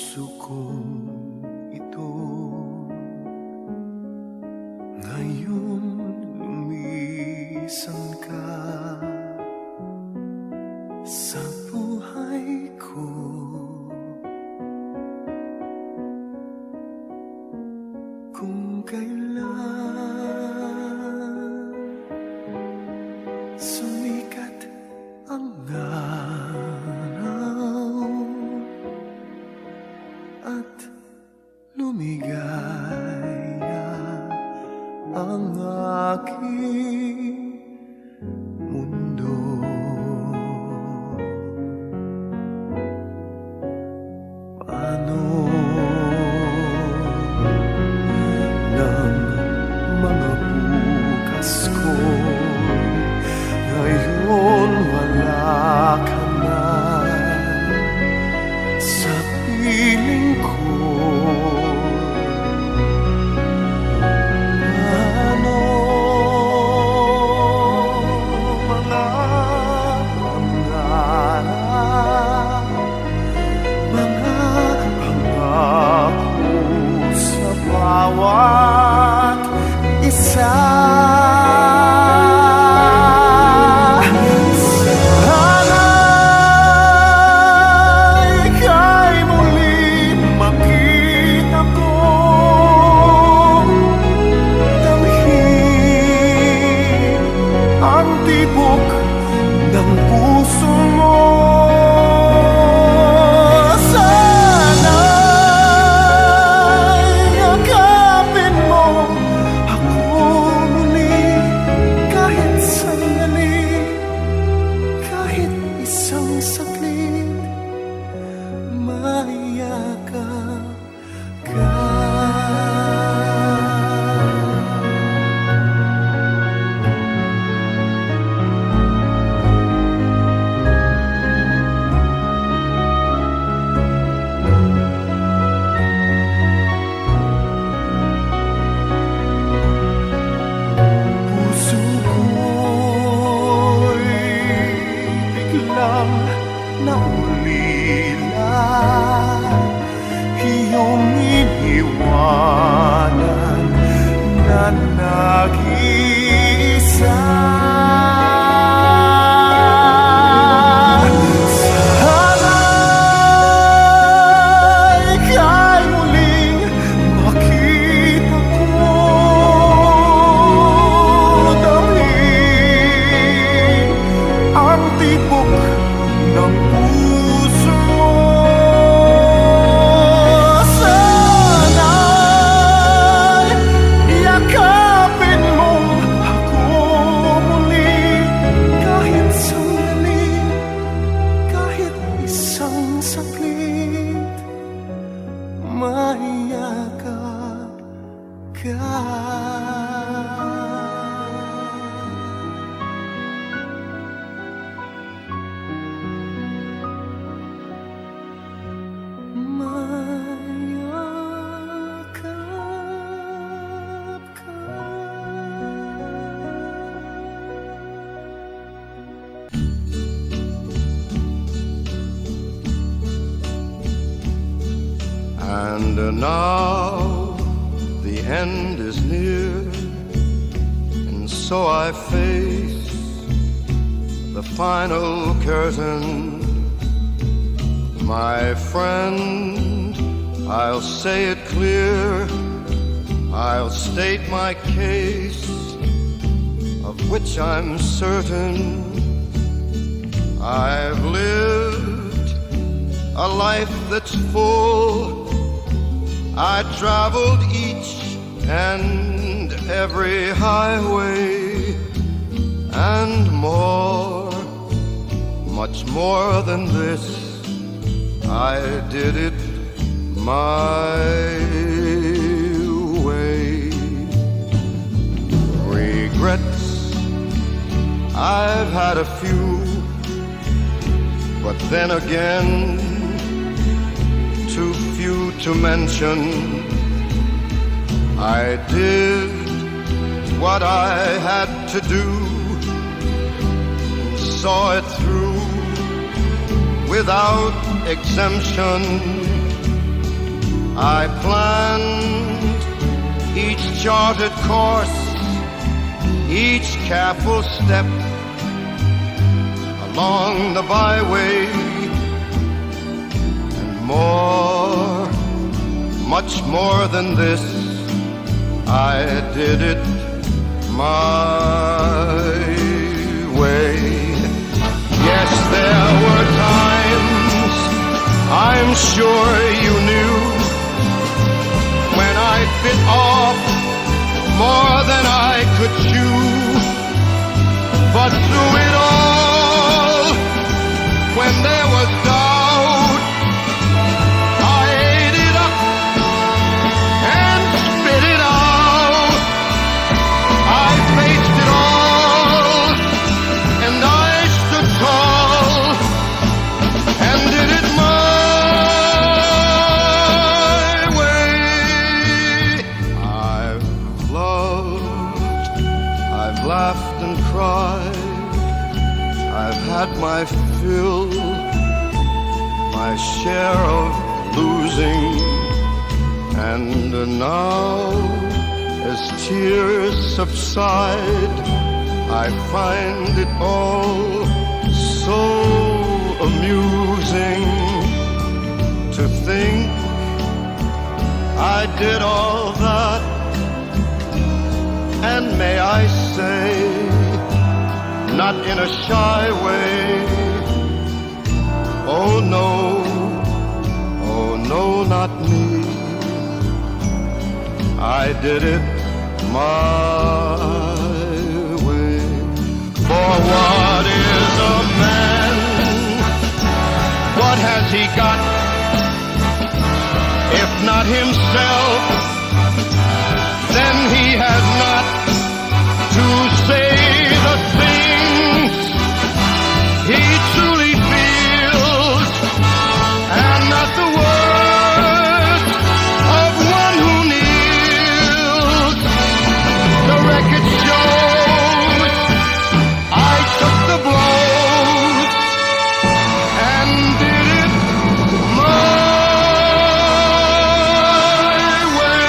puso kong ito ngayon lumisan ka sa buhay ko. Kung kailan sumikat ang araw at lumigaya ang aking mundo, paano ng mga bukas ko ngayon wala ka na sa piling ko? Paano mga pangarap, mga pangako sa bawat isa? Tibok ng puso mo, sana'y yakapin mo ako muli kahit sandali, kahit isang saglit, mayakap ka. Biglang naulila iyong iniwanan na nag-iisa. Sana'y ika'y muling makita ko, damhin ang tibok ng puso mo, sana'y yakapin mo ako muli kahit sandali, kahit isang saglit, mayakap ka. And now the end is near, and so I face the final curtain. My friend, I'll say it clear, I'll state my case, of which I'm certain. I've lived a life that's full. I traveled each and every highway and more, much more than this. I did it my way. Regrets, I've had a few, but then again, too few to mention. I did what I had to do, saw it through without exemption. I planned each charted course, each careful step along the byway, and more, much more than this, I did it my way. Yes, there were times, I'm sure you knew, when I bit off more than I could chew. But through it all, when there was doubt, I ate it up and spit it out. I faced it all, and I stood tall and did it my way. I've loved, I've laughed and cried, I've had my fill, my share of losing, and now as tears subside, I find it all so amusing to think I did all that, and may I say, not in a shy way, oh no, not me. I did it my way. For what is a man? What has he got? If not himself, then he has not to say the things he truly feels, and not the words of one who kneels. The record shows I took the blows and did it my way.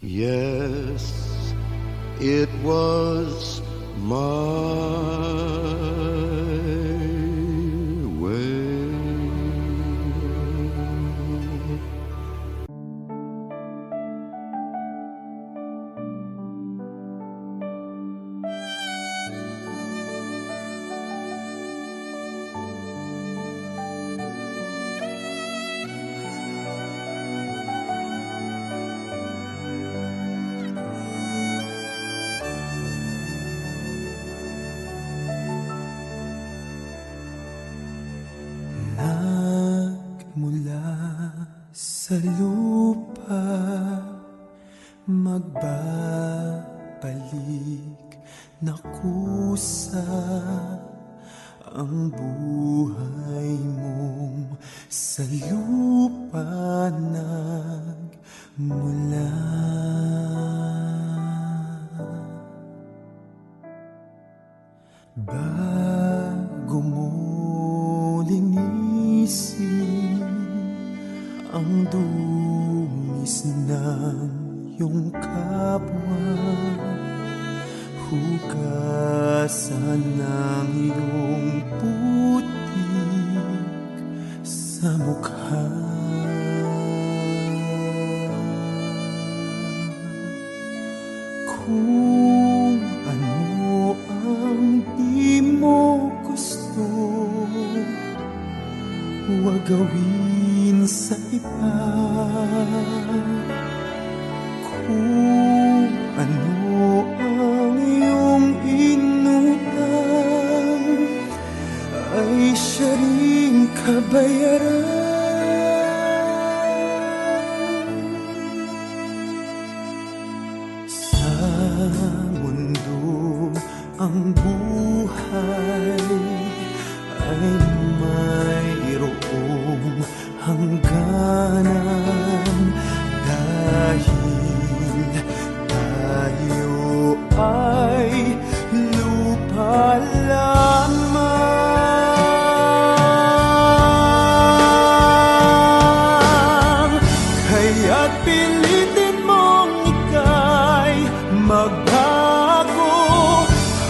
Yes, it was my way. Nagmula sa lupa, magbabalik na kusa ang buhay mong sa lupa nagmula. Bago mo linisin ang dungis ng iyong kapwa, hugasan ng iyong putik sa mukha. Kung ano ang di mo gusto, huwag gawin sa iba. Kung ano ang iyong inutang, ay siya ring kabayaran. Sa mundo ang buhay ay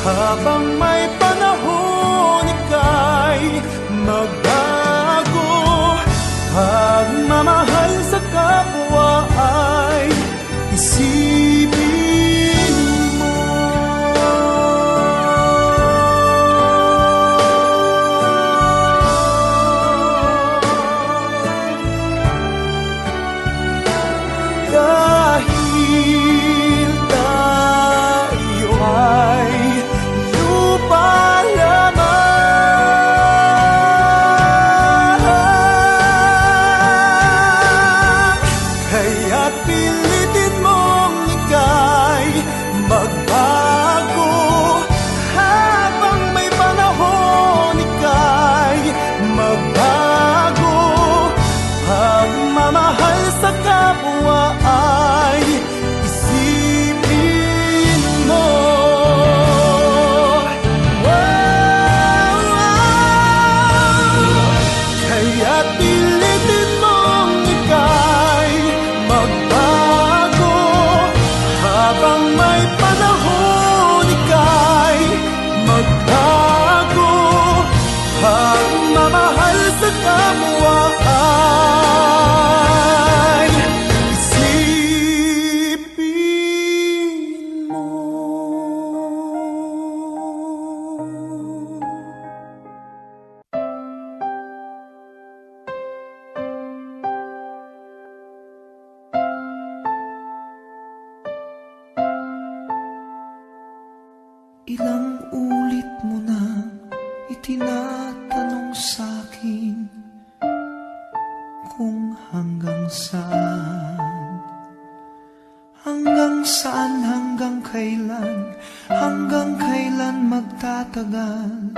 habang may panahon ika'y magbago. Pagmamahal sa kapwa ay isipin mo. Dahil tayo ay lupa lamang, kaya't pilitin mong ika'y magbago. Habang may panahon ika'y magbago. Pagmamahal sa kapwa ay isipin mo. Kaya't pilitin mong ika'y magbago. Habang may panahon ika'y magbago. Pagmamahal sa kapwa ay isipin mo. Ilang ulit mo na itinatanong sa'kin kung hanggang saan, hanggang kailan magtatagal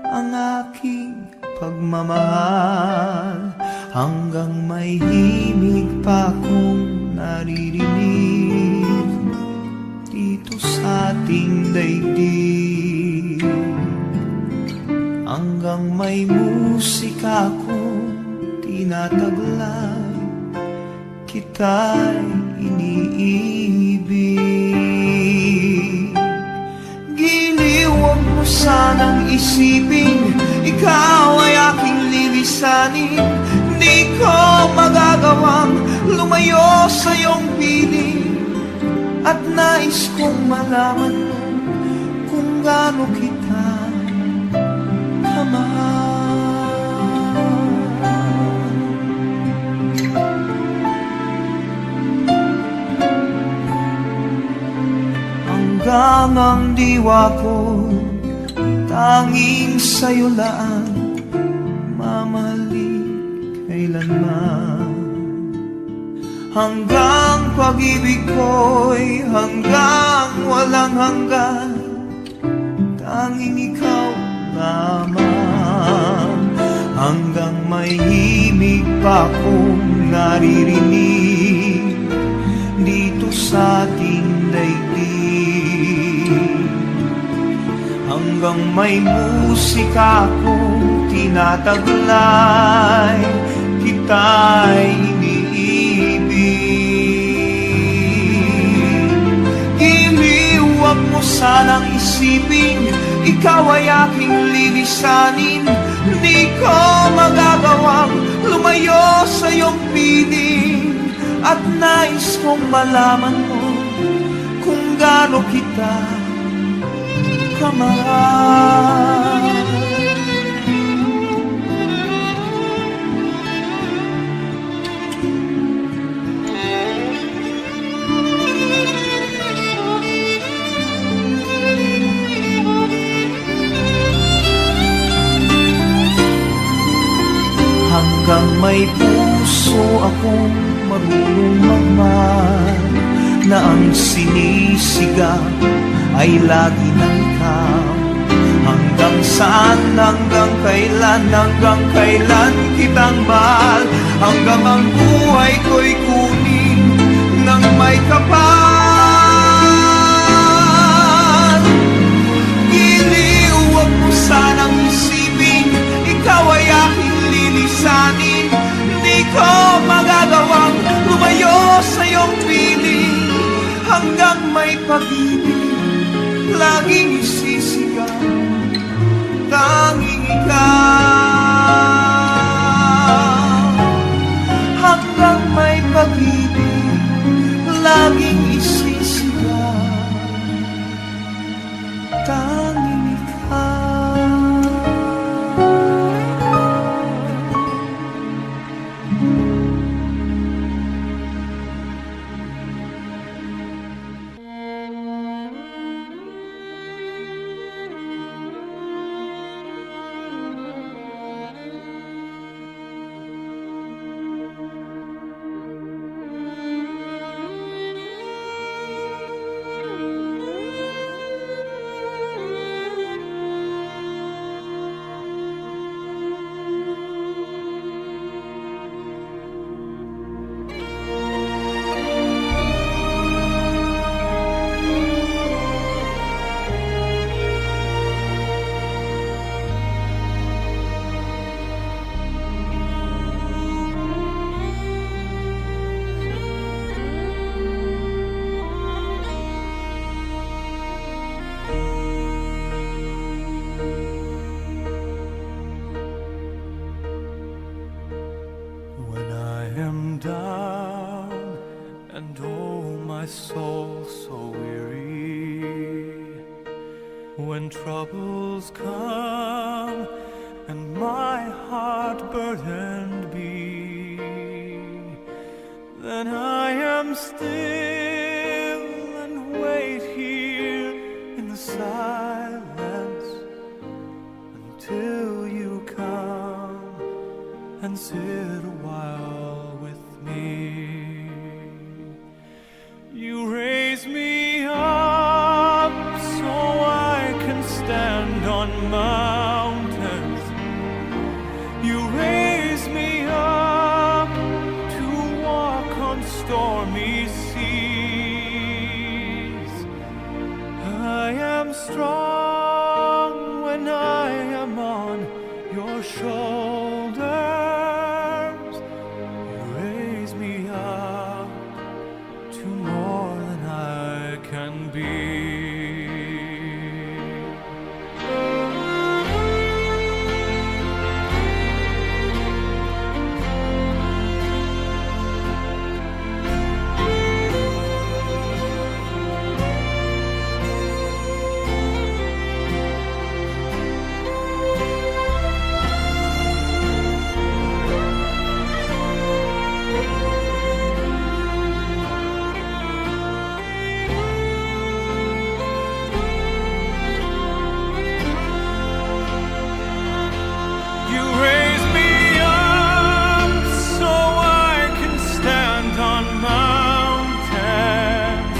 ang aking pagmamahal, hanggang may himig pa akong naririnig dito sa ating daigdig, hanggang may musika akong tinataglay, kita'y iniibig. Giliw, huwag mo sanang isipin, ikaw ay aking lilisanin. Di ko magagawang lumayo sa iyong piling, at nais kong malaman mo kung gaano kita kamahal. Hanggang ang diwa ko tanging sa'yo lang mamahalin kailanman. Hanggang pag-ibig ko'y hanggang walang hanggan, tanging ikaw lamang. Hanggang may himig pa akong naririnig dito sa ating daigdig, hanggang may musika akong tinataglay, kita'y iniibig. Giliw, huwag mo sanang isipin, ikaw ay aking lilisanin. Di ko magagawang lumayo sa iyong piling, at nais kong malaman mo kung gaano kita kamahal. Hanggang may puso akong marunong magmahal, na ang sinisigaw ay lagi ng ikaw. Hanggang saan, hanggang kailan kitang mahal, hanggang ang buhay ko'y kunin ng may kapal. Giliw, huwag mo sanang isipin, ikaw ay aking lilisanin. Di ko magagawang lumayo sa iyong piling, hanggang may pag-ibig laging isisigaw. tanging ikaw. Hanggang may pag-ibig laging isisigaw, tanging ikaw. When I am down and oh my soul so weary, when troubles come and my heart burdened be, then I am still and wait here in the silence until you come and sit a while with me. You raise me up so I can stand on mountains. You raise me up to walk on stormy seas. I am strong when I am on your shoulders. You raise me up to more than I can be. You raise me up so I can stand on mountains.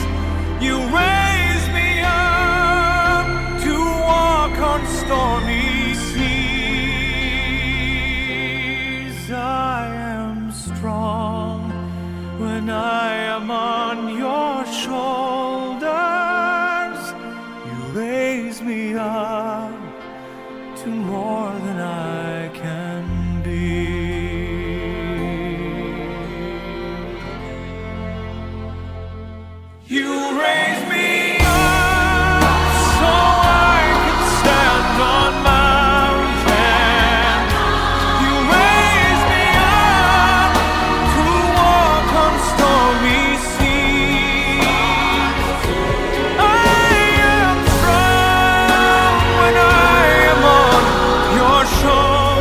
You raise me up to walk on stormy seas. I am strong when I am on your shoulders. You raise me up to more than I can be. You raise me up so I can stand on mountains. You raise me up to walk on stormy seas. I am strong when I am on your shoulders.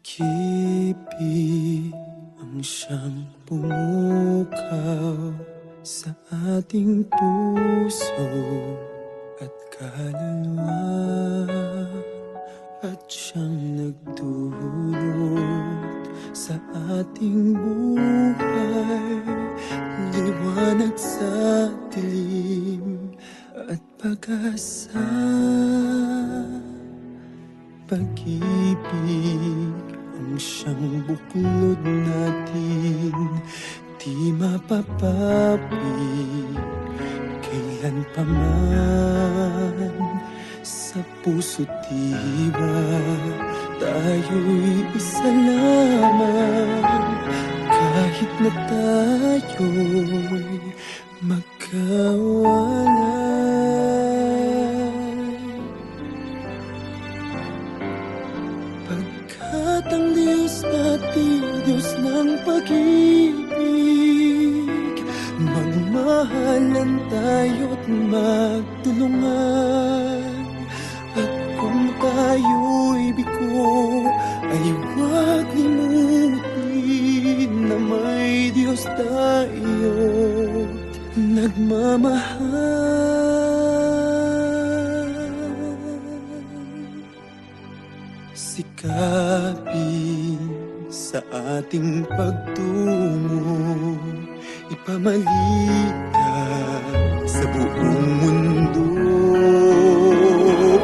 Pag-ibig ang siyang pumukaw sa ating puso at kaluluwa, at siyang nagdulot sa ating buhay, liwanag sa dilim at pag-asa. Pag-ibig ang siyang buklod natin, di mapapapig kailan pa man. Sa puso't diwa tayo'y isa lamang, kahit na tayo'y magkawalay. Pagkat ang Diyos natin, Diyos ng pag-ibig, magmahalan tayo't magtulungan. At kung tayo'y bigo, ay huwag limutin na may Diyos tayo't nagmamahal. Sikapin sa ating pagtungo, ipamalitan sa buong mundo.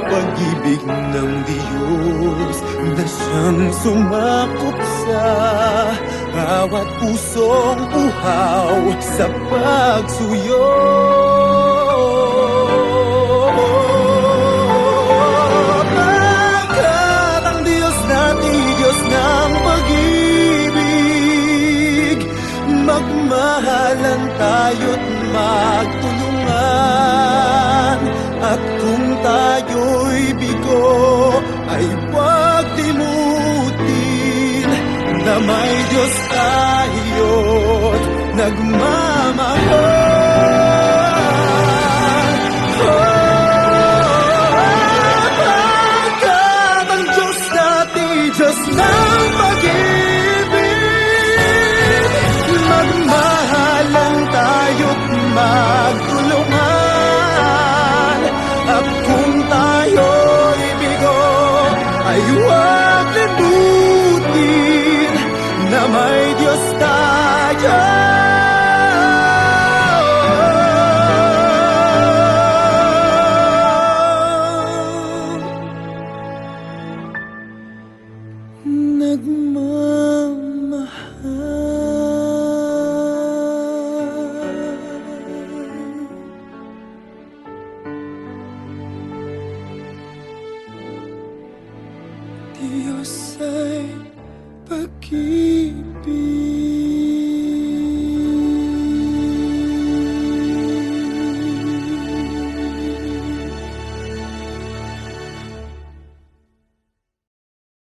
Pag-ibig ng Diyos na siyang sumakop sa bawat pusong uhaw sa pagsuyo. Pagkat ang Diyos natin, Diyos ng pag-ibig, magmahalan tayo't magtulungan. At kung tayo'y bigo, ay huwag limutin na may Diyos tayo't nagmamahal. Pagkat ang Diyos natin, Diyos ng pag-ibig, magmahalan tayo't magtulungan. At kung tayo'y bigo, ay huwag limutin na may Diyos tayo. Diyos ay pag-ibig.